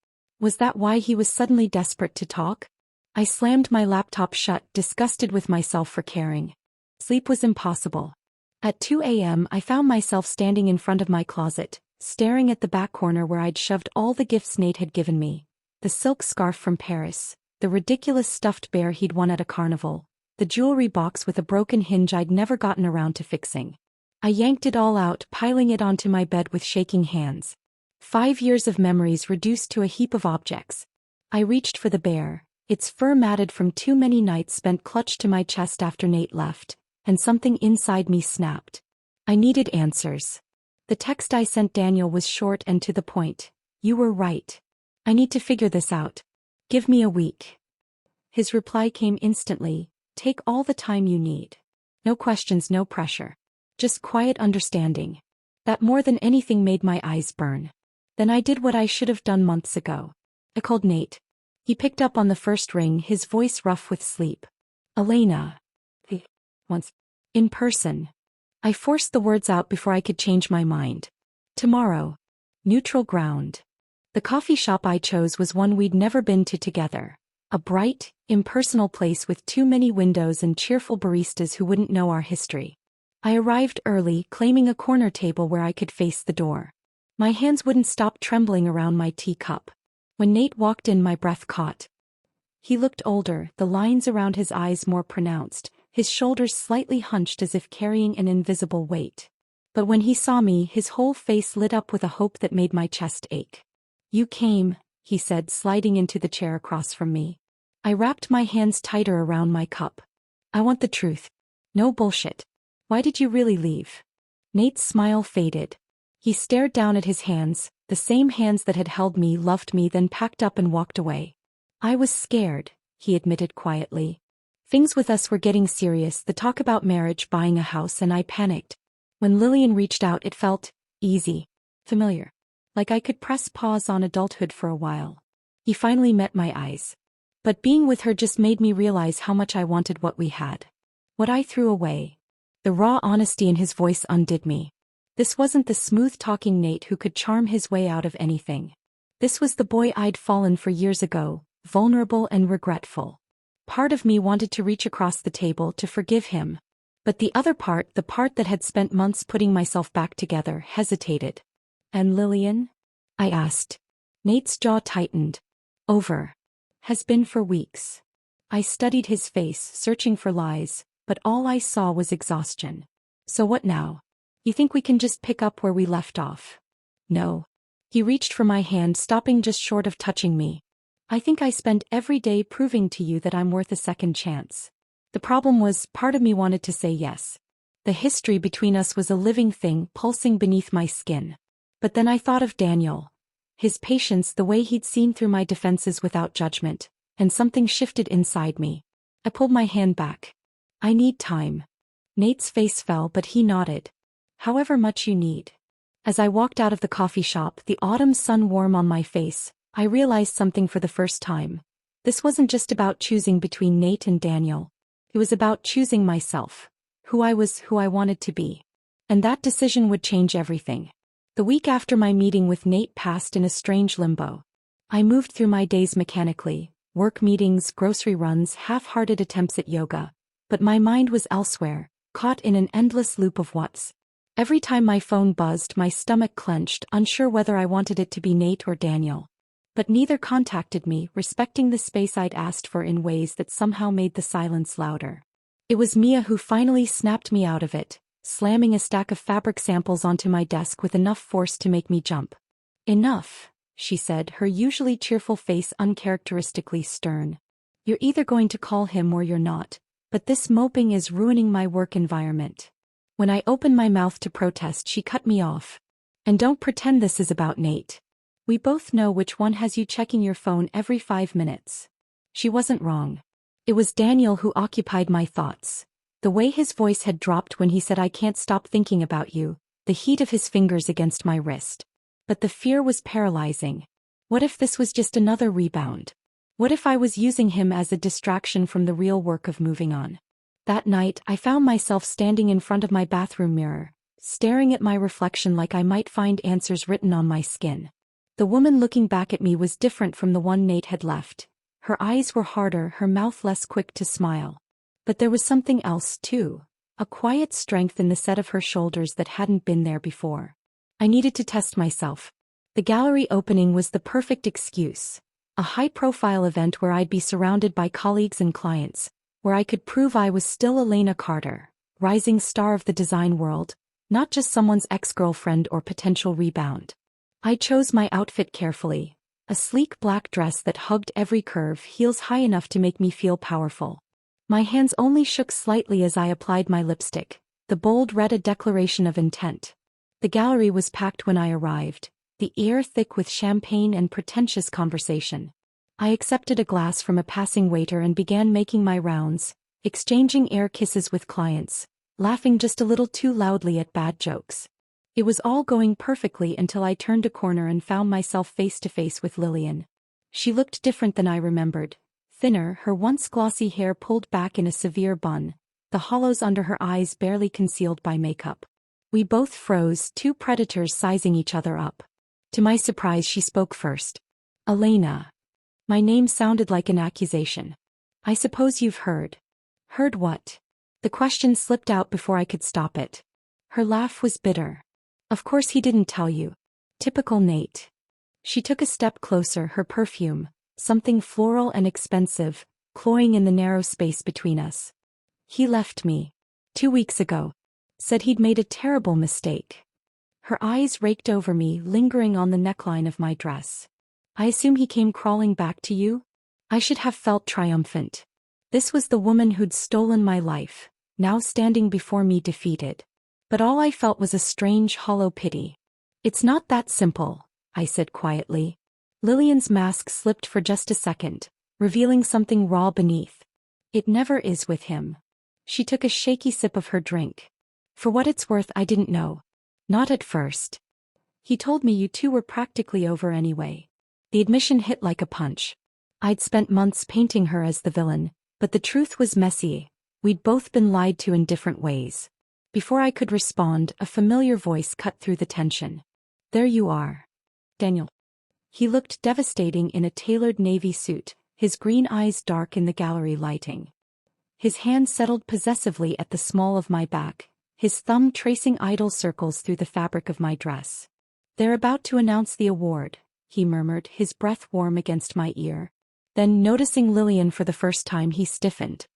Speaker 1: Was that why he was suddenly desperate to talk? I slammed my laptop shut, disgusted with myself for caring. Sleep was impossible. At 2 a.m. I found myself standing in front of my closet, staring at the back corner where I'd shoved all the gifts Nate had given me. The silk scarf from Paris, the ridiculous stuffed bear he'd won at a carnival, the jewelry box with a broken hinge I'd never gotten around to fixing. I yanked it all out, piling it onto my bed with shaking hands. 5 years of memories reduced to a heap of objects. I reached for the bear, its fur matted from too many nights spent clutched to my chest after Nate left, and something inside me snapped. I needed answers. The text I sent Daniel was short and to the point. "You were right. I need to figure this out. Give me a week." His reply came instantly. "Take all the time you need. No questions, no pressure. Just quiet understanding." That more than anything made my eyes burn. Then I did what I should have done months ago. I called Nate. He picked up on the first ring, his voice rough with sleep. "Elena." He, once. "In person." I forced the words out before I could change my mind. "Tomorrow." Neutral ground. The coffee shop I chose was one we'd never been to together. A bright, impersonal place with too many windows and cheerful baristas who wouldn't know our history. I arrived early, claiming a corner table where I could face the door. My hands wouldn't stop trembling around my teacup. When Nate walked in, my breath caught. He looked older, the lines around his eyes more pronounced, his shoulders slightly hunched as if carrying an invisible weight. But when he saw me, his whole face lit up with a hope that made my chest ache. "You came," he said, sliding into the chair across from me. I wrapped my hands tighter around my cup. "I want the truth. No bullshit. Why did you really leave?" Nate's smile faded. He stared down at his hands, the same hands that had held me, loved me, then packed up and walked away. "I was scared," he admitted quietly. "Things with us were getting serious, the talk about marriage, buying a house, and I panicked. When Lillian reached out, it felt easy, familiar. Like I could press pause on adulthood for a while." He finally met my eyes. But being with her just made me realize how much I wanted what we had. What I threw away. The raw honesty in his voice undid me. This wasn't the smooth-talking Nate who could charm his way out of anything. This was the boy I'd fallen for years ago, vulnerable and regretful. Part of me wanted to reach across the table to forgive him. But the other part, the part that had spent months putting myself back together, hesitated. "And Lillian?" I asked. Nate's jaw tightened. "Over. Has been for weeks." I studied his face, searching for lies, but all I saw was exhaustion. "So what now? You think we can just pick up where we left off?" "No." He reached for my hand, stopping just short of touching me. "I think I spend every day proving to you that I'm worth a second chance." The problem was, part of me wanted to say yes. The history between us was a living thing, pulsing beneath my skin. But then I thought of Daniel. His patience, the way he'd seen through my defenses without judgment, and something shifted inside me. I pulled my hand back. "I need time." Nate's face fell, but he nodded. "However much you need." As I walked out of the coffee shop, the autumn sun warm on my face, I realized something for the first time. This wasn't just about choosing between Nate and Daniel. It was about choosing myself. Who I was, who I wanted to be. And that decision would change everything. The week after my meeting with Nate passed in a strange limbo. I moved through my days mechanically, work meetings, grocery runs, half-hearted attempts at yoga. But my mind was elsewhere, caught in an endless loop of whats. Every time my phone buzzed, my stomach clenched, unsure whether I wanted it to be Nate or Daniel. But neither contacted me, respecting the space I'd asked for in ways that somehow made the silence louder. It was Mia who finally snapped me out of it, slamming a stack of fabric samples onto my desk with enough force to make me jump. "Enough," she said, her usually cheerful face uncharacteristically stern. "You're either going to call him or you're not, but this moping is ruining my work environment." When I opened my mouth to protest, she cut me off. "And don't pretend this is about Nate. We both know which one has you checking your phone every 5 minutes." She wasn't wrong. It was Daniel who occupied my thoughts. The way his voice had dropped when he said, "I can't stop thinking about you," the heat of his fingers against my wrist. But the fear was paralyzing. What if this was just another rebound? What if I was using him as a distraction from the real work of moving on? That night, I found myself standing in front of my bathroom mirror, staring at my reflection like I might find answers written on my skin. The woman looking back at me was different from the one Nate had left. Her eyes were harder, her mouth less quick to smile. But there was something else, too. A quiet strength in the set of her shoulders that hadn't been there before. I needed to test myself. The gallery opening was the perfect excuse. A high-profile event where I'd be surrounded by colleagues and clients, where I could prove I was still Elena Carter, rising star of the design world, not just someone's ex-girlfriend or potential rebound. I chose my outfit carefully. A sleek black dress that hugged every curve, heels high enough to make me feel powerful. My hands only shook slightly as I applied my lipstick. The bold read a declaration of intent. The gallery was packed when I arrived, the air thick with champagne and pretentious conversation. I accepted a glass from a passing waiter and began making my rounds, exchanging air kisses with clients, laughing just a little too loudly at bad jokes. It was all going perfectly until I turned a corner and found myself face to face with Lillian. She looked different than I remembered. Thinner, her once glossy hair pulled back in a severe bun, the hollows under her eyes barely concealed by makeup. We both froze, two predators sizing each other up. To my surprise, she spoke first. "Elena." My name sounded like an accusation. "I suppose you've heard." "Heard what?" The question slipped out before I could stop it. Her laugh was bitter. "Of course he didn't tell you. Typical Nate." She took a step closer, her perfume, something floral and expensive, cloying in the narrow space between us. "He left me 2 weeks ago. Said he'd made a terrible mistake." Her eyes raked over me, lingering on the neckline of my dress. "I assume he came crawling back to you?" I should have felt triumphant. This was the woman who'd stolen my life, now standing before me defeated. But all I felt was a strange, hollow pity. "It's not that simple," I said quietly. Lillian's mask slipped for just a second, revealing something raw beneath. "It never is with him." She took a shaky sip of her drink. "For what it's worth, I didn't know. Not at first. He told me you two were practically over anyway." The admission hit like a punch. I'd spent months painting her as the villain, but the truth was messy. We'd both been lied to in different ways. Before I could respond, a familiar voice cut through the tension. "There you are, Daniel." He looked devastating in a tailored navy suit, his green eyes dark in the gallery lighting. His hand settled possessively at the small of my back, his thumb tracing idle circles through the fabric of my dress. "They're about to announce the award," he murmured, his breath warm against my ear. Then, noticing Lillian for the first time, he stiffened.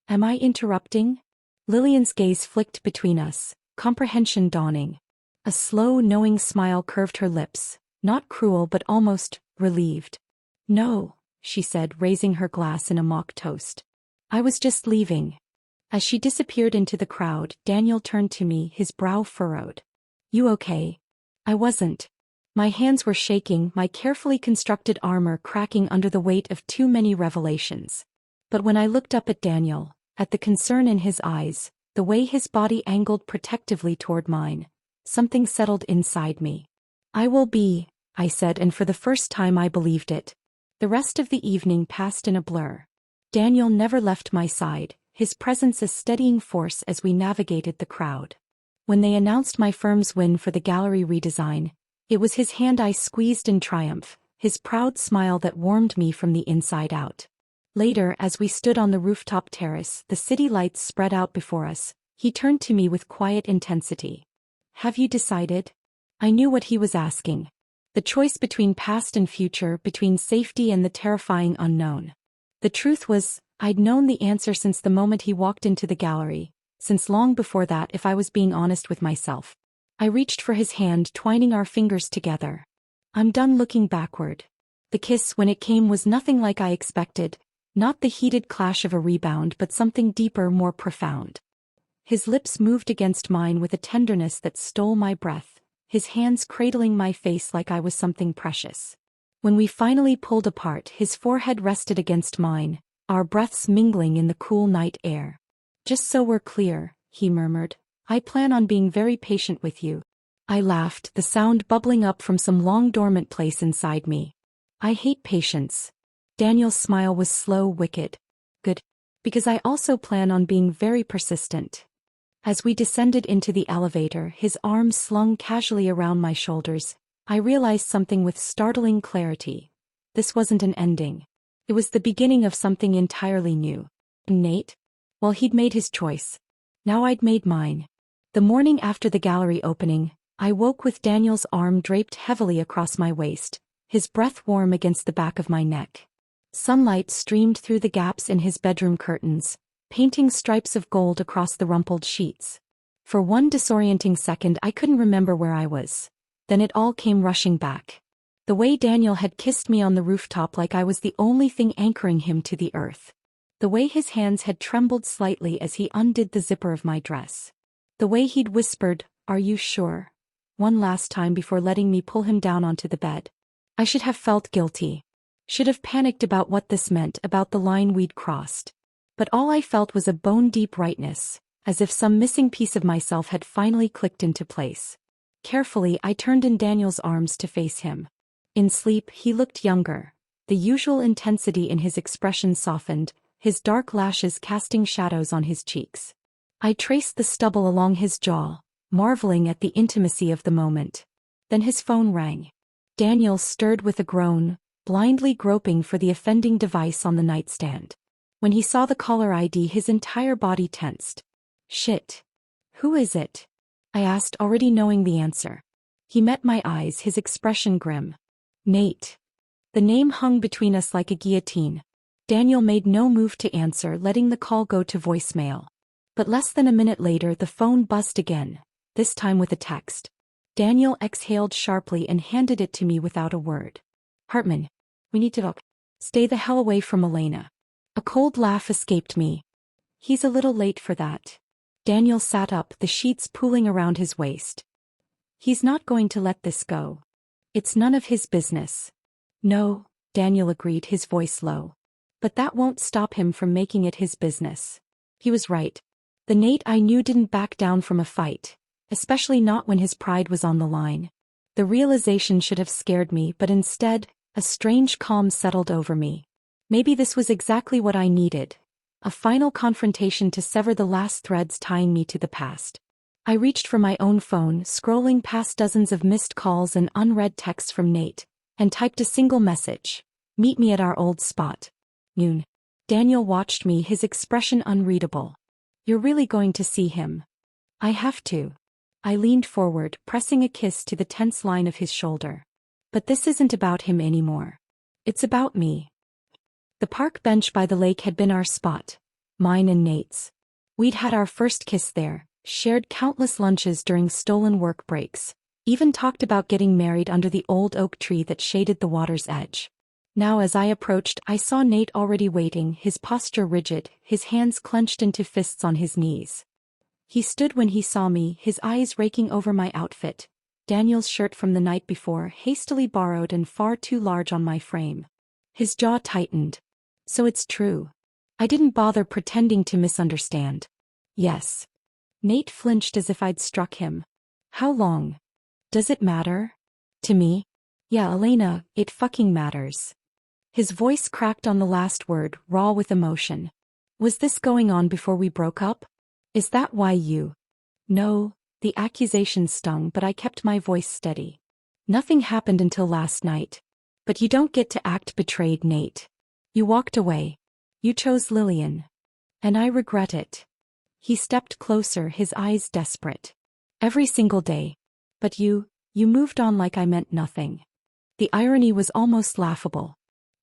Speaker 1: "Am I interrupting?" Lillian's gaze flicked between us, comprehension dawning. A slow, knowing smile curved her lips, not cruel but almost relieved. "No," she said, raising her glass in a mock toast. "I was just leaving." As she disappeared into the crowd, Daniel turned to me, his brow furrowed. "You okay?" I wasn't. My hands were shaking, my carefully constructed armor cracking under the weight of too many revelations. But when I looked up at Daniel, at the concern in his eyes, the way his body angled protectively toward mine, something settled inside me. "I will be," I said, and for the first time I believed it. The rest of the evening passed in a blur. Daniel never left my side, his presence a steadying force as we navigated the crowd. When they announced my firm's win for the gallery redesign, it was his hand I squeezed in triumph, his proud smile that warmed me from the inside out. Later, as we stood on the rooftop terrace, the city lights spread out before us, he turned to me with quiet intensity. "Have you decided?" I knew what he was asking. The choice between past and future, between safety and the terrifying unknown. The truth was, I'd known the answer since the moment he walked into the gallery, since long before that if I was being honest with myself. I reached for his hand, twining our fingers together. I'm done looking backward. The kiss, when it came, was nothing like I expected, not the heated clash of a rebound but something deeper, more profound. His lips moved against mine with a tenderness that stole my breath, his hands cradling my face like I was something precious. When we finally pulled apart, his forehead rested against mine, our breaths mingling in the cool night air. "Just so we're clear," he murmured, "I plan on being very patient with you." I laughed, the sound bubbling up from some long dormant place inside me. "I hate patience." Daniel's smile was slow, wicked. "Good. Because I also plan on being very persistent." As we descended into the elevator, his arms slung casually around my shoulders, I realized something with startling clarity. This wasn't an ending. It was the beginning of something entirely new. Nate? Well, he'd made his choice. Now I'd made mine. The morning after the gallery opening, I woke with Daniel's arm draped heavily across my waist, his breath warm against the back of my neck. Sunlight streamed through the gaps in his bedroom curtains, painting stripes of gold across the rumpled sheets. For one disorienting second I couldn't remember where I was. Then it all came rushing back. The way Daniel had kissed me on the rooftop like I was the only thing anchoring him to the earth. The way his hands had trembled slightly as he undid the zipper of my dress. The way he'd whispered, "Are you sure?" one last time before letting me pull him down onto the bed. I should have felt guilty. Should have panicked about what this meant, about the line we'd crossed. But all I felt was a bone-deep rightness, as if some missing piece of myself had finally clicked into place. Carefully, I turned in Daniel's arms to face him. In sleep, he looked younger. The usual intensity in his expression softened, his dark lashes casting shadows on his cheeks. I traced the stubble along his jaw, marveling at the intimacy of the moment. Then his phone rang. Daniel stirred with a groan, blindly groping for the offending device on the nightstand. When he saw the caller ID, his entire body tensed. "Shit. Who is it?" I asked, already knowing the answer. He met my eyes, his expression grim. "Nate." The name hung between us like a guillotine. Daniel made no move to answer, letting the call go to voicemail. But less than a minute later the phone buzzed again, this time with a text. Daniel exhaled sharply and handed it to me without a word. "Hartman, we need to talk. Stay the hell away from Elena." A cold laugh escaped me. "He's a little late for that." Daniel sat up, the sheets pooling around his waist. "He's not going to let this go. It's none of his business." "No," Daniel agreed, his voice low. "But that won't stop him from making it his business." He was right. The Nate I knew didn't back down from a fight, especially not when his pride was on the line. The realization should have scared me, but instead, a strange calm settled over me. Maybe this was exactly what I needed. A final confrontation to sever the last threads tying me to the past. I reached for my own phone, scrolling past dozens of missed calls and unread texts from Nate, and typed a single message. "Meet me at our old spot. Noon." Daniel watched me, his expression unreadable. "You're really going to see him?" "I have to." I leaned forward, pressing a kiss to the tense line of his shoulder. "But this isn't about him anymore. It's about me." The park bench by the lake had been our spot, mine and Nate's. We'd had our first kiss there, shared countless lunches during stolen work breaks, even talked about getting married under the old oak tree that shaded the water's edge. Now as I approached, I saw Nate already waiting, his posture rigid, his hands clenched into fists on his knees. He stood when he saw me, his eyes raking over my outfit, Daniel's shirt from the night before, hastily borrowed and far too large on my frame. His jaw tightened. "So it's true." I didn't bother pretending to misunderstand. "Yes." Nate flinched as if I'd struck him. "How long? Does it matter?" "To me? Yeah, Elena, it fucking matters." His voice cracked on the last word, raw with emotion. Was this going on before we broke up? Is that why you? No, the accusation stung, but I kept my voice steady. Nothing happened until last night. But you don't get to act betrayed, Nate. You walked away. You chose Lillian. And I regret it. He stepped closer, his eyes desperate. Every single day. But you moved on like I meant nothing. The irony was almost laughable.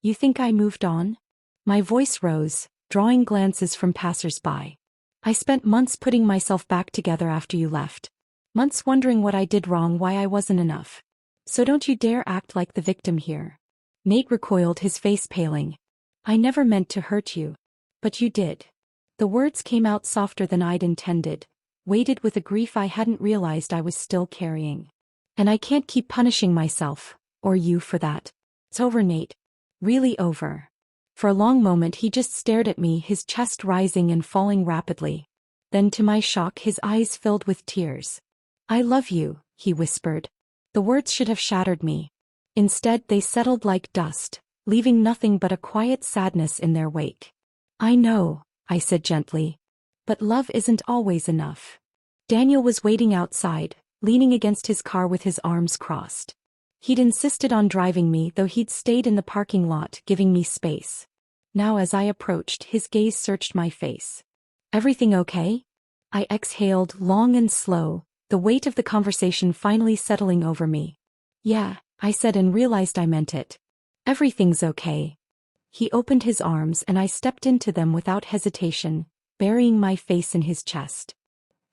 Speaker 1: You think I moved on? My voice rose, drawing glances from passers-by. I spent months putting myself back together after you left. Months wondering what I did wrong, why I wasn't enough. So don't you dare act like the victim here. Nate recoiled, his face paling. I never meant to hurt you. But you did. The words came out softer than I'd intended, weighted with a grief I hadn't realized I was still carrying. And I can't keep punishing myself, or you for that. It's over, Nate. Really over. For a long moment he just stared at me, his chest rising and falling rapidly. Then to my shock his eyes filled with tears. I love you, he whispered. The words should have shattered me. Instead they settled like dust, leaving nothing but a quiet sadness in their wake. I know, I said gently. But love isn't always enough. Daniel was waiting outside, leaning against his car with his arms crossed. He'd insisted on driving me, though he'd stayed in the parking lot, giving me space. Now as I approached, his gaze searched my face. Everything okay? I exhaled, long and slow, the weight of the conversation finally settling over me. Yeah, I said, and realized I meant it. Everything's okay. He opened his arms and I stepped into them without hesitation, burying my face in his chest.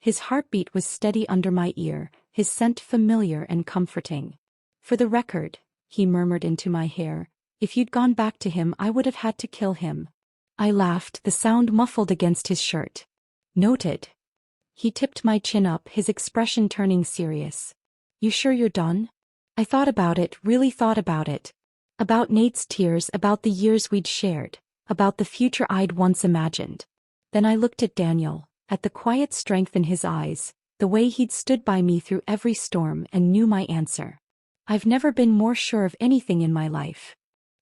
Speaker 1: His heartbeat was steady under my ear, his scent familiar and comforting. For the record, he murmured into my hair, if you'd gone back to him I would have had to kill him. I laughed, the sound muffled against his shirt. Noted. He tipped my chin up, his expression turning serious. You sure you're done? I thought about it, really thought about it. About Nate's tears, about the years we'd shared, about the future I'd once imagined. Then I looked at Daniel, at the quiet strength in his eyes, the way he'd stood by me through every storm, and knew my answer. I've never been more sure of anything in my life.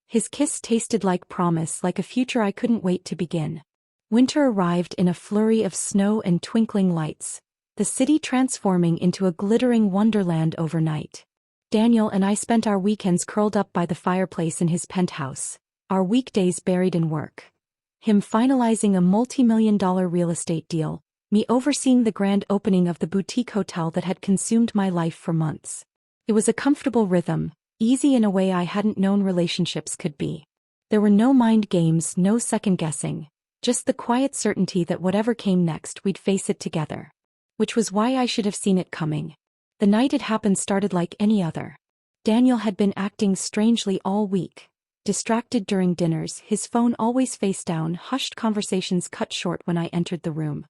Speaker 1: His kiss tasted like promise, like a future I couldn't wait to begin. Winter arrived in a flurry of snow and twinkling lights, the city transforming into a glittering wonderland overnight. Daniel and I spent our weekends curled up by the fireplace in his penthouse, our weekdays buried in work. Him finalizing a multi-million-dollar real estate deal, me overseeing the grand opening of the boutique hotel that had consumed my life for months. It was a comfortable rhythm, easy in a way I hadn't known relationships could be. There were no mind games, no second-guessing, just the quiet certainty that whatever came next we'd face it together. Which was why I should have seen it coming. The night it happened started like any other. Daniel had been acting strangely all week. Distracted during dinners, his phone always face down, hushed conversations cut short when I entered the room.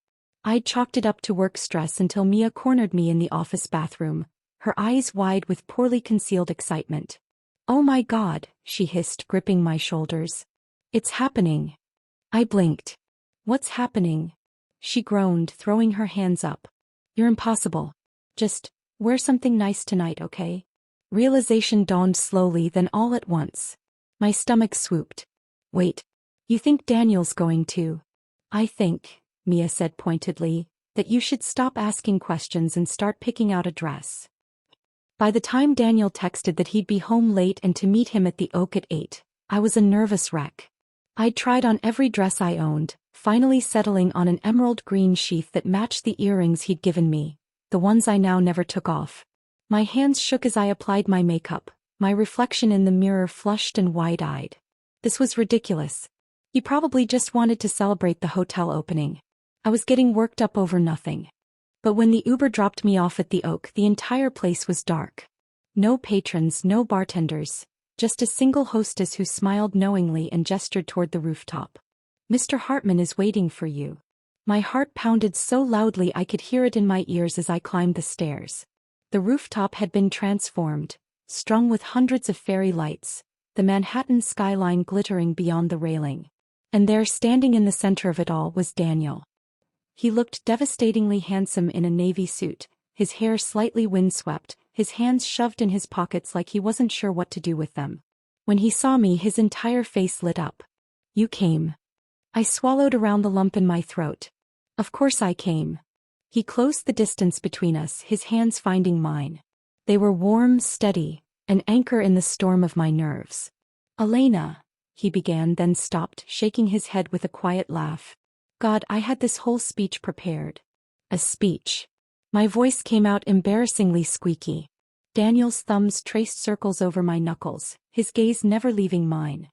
Speaker 1: I'd chalked it up to work stress until Mia cornered me in the office bathroom, her eyes wide with poorly concealed excitement. Oh my God, she hissed, gripping my shoulders. It's happening. I blinked. What's happening? She groaned, throwing her hands up. You're impossible. Just wear something nice tonight, okay? Realization dawned slowly, then all at once. My stomach swooped. Wait. You think Daniel's going to? I think, Mia said pointedly, that you should stop asking questions and start picking out a dress. By the time Daniel texted that he'd be home late and to meet him at the Oak at 8, I was a nervous wreck. I'd tried on every dress I owned, finally settling on an emerald green sheath that matched the earrings he'd given me, the ones I now never took off. My hands shook as I applied my makeup, my reflection in the mirror flushed and wide-eyed. This was ridiculous. He probably just wanted to celebrate the hotel opening. I was getting worked up over nothing. But when the Uber dropped me off at the Oak, the entire place was dark. No patrons, no bartenders, just a single hostess who smiled knowingly and gestured toward the rooftop. Mr. Hartman is waiting for you. My heart pounded so loudly I could hear it in my ears as I climbed the stairs. The rooftop had been transformed, strung with hundreds of fairy lights, the Manhattan skyline glittering beyond the railing. And there, standing in the center of it all, was Daniel. He looked devastatingly handsome in a navy suit, his hair slightly windswept, his hands shoved in his pockets like he wasn't sure what to do with them. When he saw me, his entire face lit up. You came. I swallowed around the lump in my throat. Of course I came. He closed the distance between us, his hands finding mine. They were warm, steady, an anchor in the storm of my nerves. Elena, he began, then stopped, shaking his head with a quiet laugh. God, I had this whole speech prepared. A speech. My voice came out embarrassingly squeaky. Daniel's thumbs traced circles over my knuckles, his gaze never leaving mine.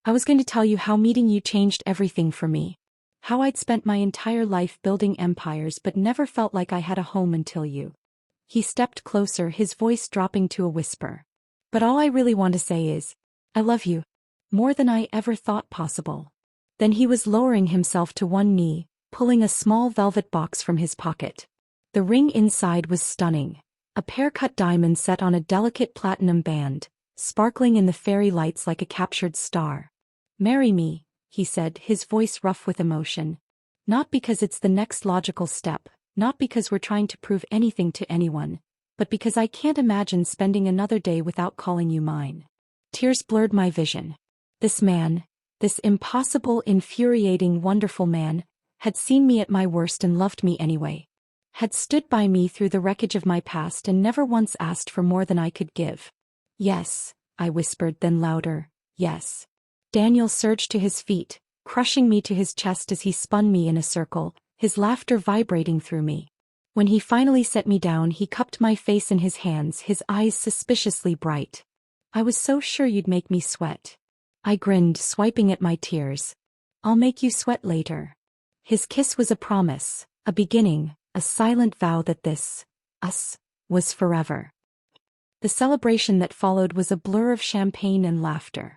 Speaker 1: I was going to tell you how meeting you changed everything for me. How I'd spent my entire life building empires but never felt like I had a home until you. He stepped closer, his voice dropping to a whisper. But all I really want to say is, I love you. More than I ever thought possible. Then he was lowering himself to one knee, pulling a small velvet box from his pocket. The ring inside was stunning. A pear-cut diamond set on a delicate platinum band, sparkling in the fairy lights like a captured star. Marry me, he said, his voice rough with emotion. Not because it's the next logical step, not because we're trying to prove anything to anyone, but because I can't imagine spending another day without calling you mine. Tears blurred my vision. This man, this impossible, infuriating, wonderful man, had seen me at my worst and loved me anyway. Had stood by me through the wreckage of my past and never once asked for more than I could give. Yes, I whispered, then louder, yes. Daniel surged to his feet, crushing me to his chest as he spun me in a circle, his laughter vibrating through me. When he finally set me down, he cupped my face in his hands, his eyes suspiciously bright. I was so sure you'd make me sweat. I grinned, swiping at my tears. I'll make you sweat later. His kiss was a promise, a beginning, a silent vow that this, us, was forever. The celebration that followed was a blur of champagne and laughter.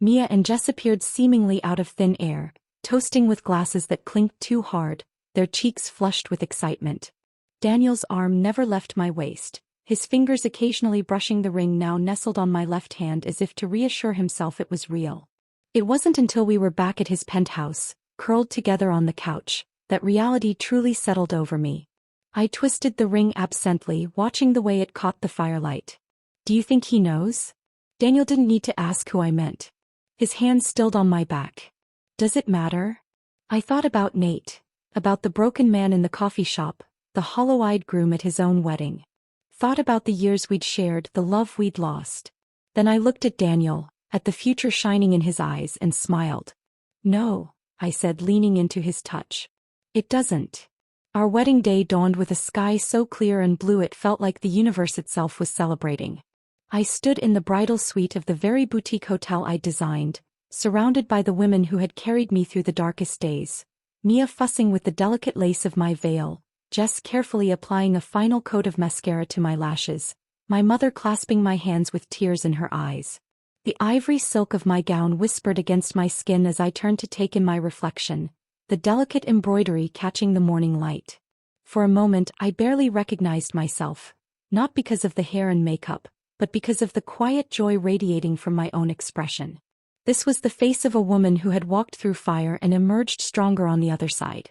Speaker 1: Mia and Jess appeared seemingly out of thin air, toasting with glasses that clinked too hard, their cheeks flushed with excitement. Daniel's arm never left my waist, his fingers occasionally brushing the ring now nestled on my left hand as if to reassure himself it was real. It wasn't until we were back at his penthouse, curled together on the couch, that reality truly settled over me. I twisted the ring absently, watching the way it caught the firelight. Do you think he knows? Daniel didn't need to ask who I meant. His hand stilled on my back. Does it matter? I thought about Nate, about the broken man in the coffee shop, the hollow-eyed groom at his own wedding. Thought about the years we'd shared, the love we'd lost. Then I looked at Daniel, at the future shining in his eyes, and smiled. No, I said, leaning into his touch. It doesn't. Our wedding day dawned with a sky so clear and blue it felt like the universe itself was celebrating. I stood in the bridal suite of the very boutique hotel I'd designed, surrounded by the women who had carried me through the darkest days. Mia fussing with the delicate lace of my veil, Jess carefully applying a final coat of mascara to my lashes, my mother clasping my hands with tears in her eyes. The ivory silk of my gown whispered against my skin as I turned to take in my reflection, the delicate embroidery catching the morning light. For a moment I barely recognized myself, not because of the hair and makeup, but because of the quiet joy radiating from my own expression. This was the face of a woman who had walked through fire and emerged stronger on the other side.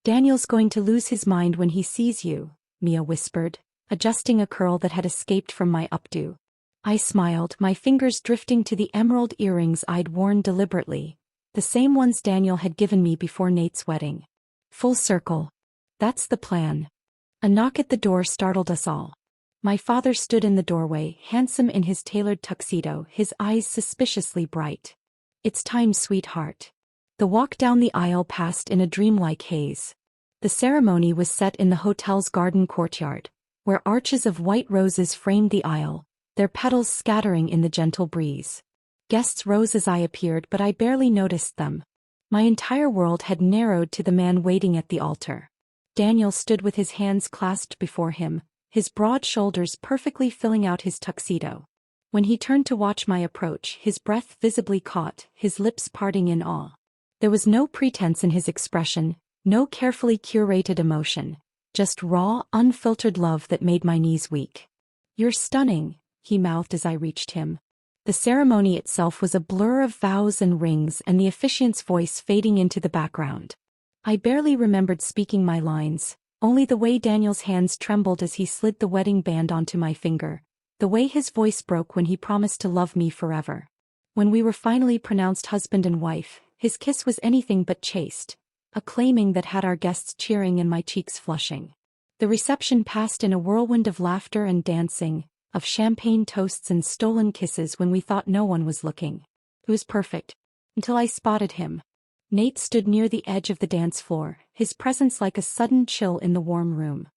Speaker 1: Daniel's going to lose his mind when he sees you, Mia whispered, adjusting a curl that had escaped from my updo. I smiled, my fingers drifting to the emerald earrings I'd worn deliberately, the same ones Daniel had given me before Nate's wedding. Full circle. That's the plan. A knock at the door startled us all. My father stood in the doorway, handsome in his tailored tuxedo, his eyes suspiciously bright. It's time, sweetheart. The walk down the aisle passed in a dreamlike haze. The ceremony was set in the hotel's garden courtyard, where arches of white roses framed the aisle, their petals scattering in the gentle breeze. Guests rose as I appeared, but I barely noticed them. My entire world had narrowed to the man waiting at the altar. Daniel stood with his hands clasped before him, his broad shoulders perfectly filling out his tuxedo. When he turned to watch my approach, his breath visibly caught, his lips parting in awe. There was no pretense in his expression, no carefully curated emotion, just raw, unfiltered love that made my knees weak. "You're stunning," he mouthed as I reached him. The ceremony itself was a blur of vows and rings and the officiant's voice fading into the background. I barely remembered speaking my lines, only the way Daniel's hands trembled as he slid the wedding band onto my finger, the way his voice broke when he promised to love me forever. When we were finally pronounced husband and wife, His kiss was anything but chaste, acclaiming that had our guests cheering and my cheeks flushing. The reception passed in a whirlwind of laughter and dancing, of champagne toasts and stolen kisses when we thought no one was looking. It was perfect. Until I spotted him. Nate stood near the edge of the dance floor, his presence like a sudden chill in the warm room.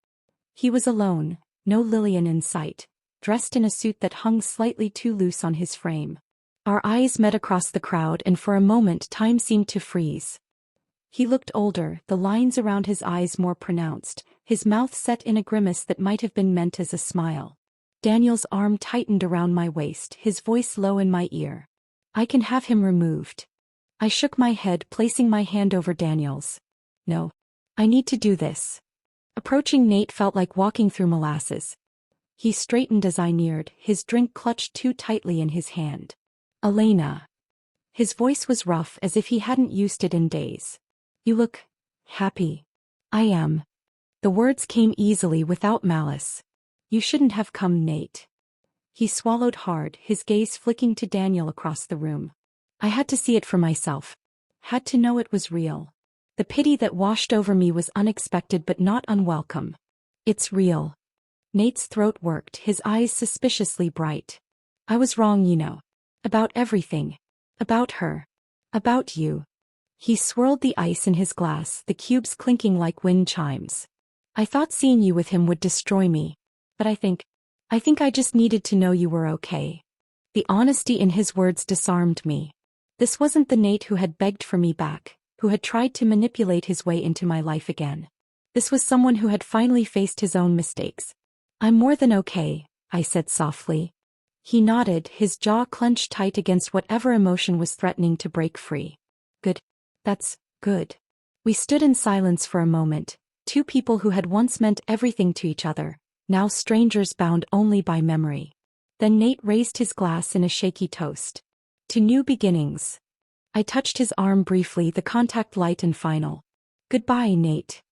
Speaker 1: He was alone, no Lillian in sight, dressed in a suit that hung slightly too loose on his frame. Our eyes met across the crowd and for a moment time seemed to freeze. He looked older, the lines around his eyes more pronounced, his mouth set in a grimace that might have been meant as a smile. Daniel's arm tightened around my waist, his voice low in my ear. I can have him removed. I shook my head, placing my hand over Daniel's. No. I need to do this. Approaching Nate felt like walking through molasses. He straightened as I neared, his drink clutched too tightly in his hand. Elena. His voice was rough as if he hadn't used it in days. You look happy. I am. The words came easily without malice. You shouldn't have come, Nate. He swallowed hard, his gaze flicking to Daniel across the room. I had to see it for myself. Had to know it was real. The pity that washed over me was unexpected but not unwelcome. It's real. Nate's throat worked, his eyes suspiciously bright. I was wrong, you know. About everything. About her. About you. He swirled the ice in his glass, the cubes clinking like wind chimes. I thought seeing you with him would destroy me. But I think I just needed to know you were okay. The honesty in his words disarmed me. This wasn't the Nate who had begged for me back, who had tried to manipulate his way into my life again. This was someone who had finally faced his own mistakes. I'm more than okay, I said softly. He nodded, his jaw clenched tight against whatever emotion was threatening to break free. Good. That's good. We stood in silence for a moment, two people who had once meant everything to each other, now strangers bound only by memory. Then Nate raised his glass in a shaky toast. To new beginnings. I touched his arm briefly, the contact light and final. Goodbye, Nate.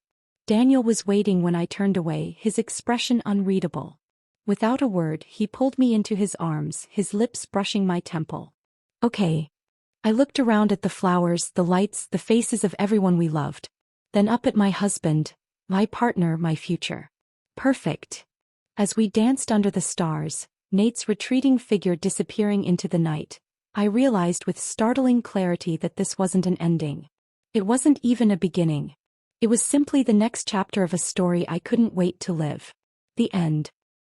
Speaker 1: Daniel was waiting when I turned away, his expression unreadable. Without a word, he pulled me into his arms, his lips brushing my temple. Okay. I looked around at the flowers, the lights, the faces of everyone we loved. Then up at my husband, my partner, my future. Perfect. As we danced under the stars, Nate's retreating figure disappearing into the night, I realized with startling clarity that this wasn't an ending. It wasn't even a beginning. It was simply the next chapter of a story I couldn't wait to live. The end.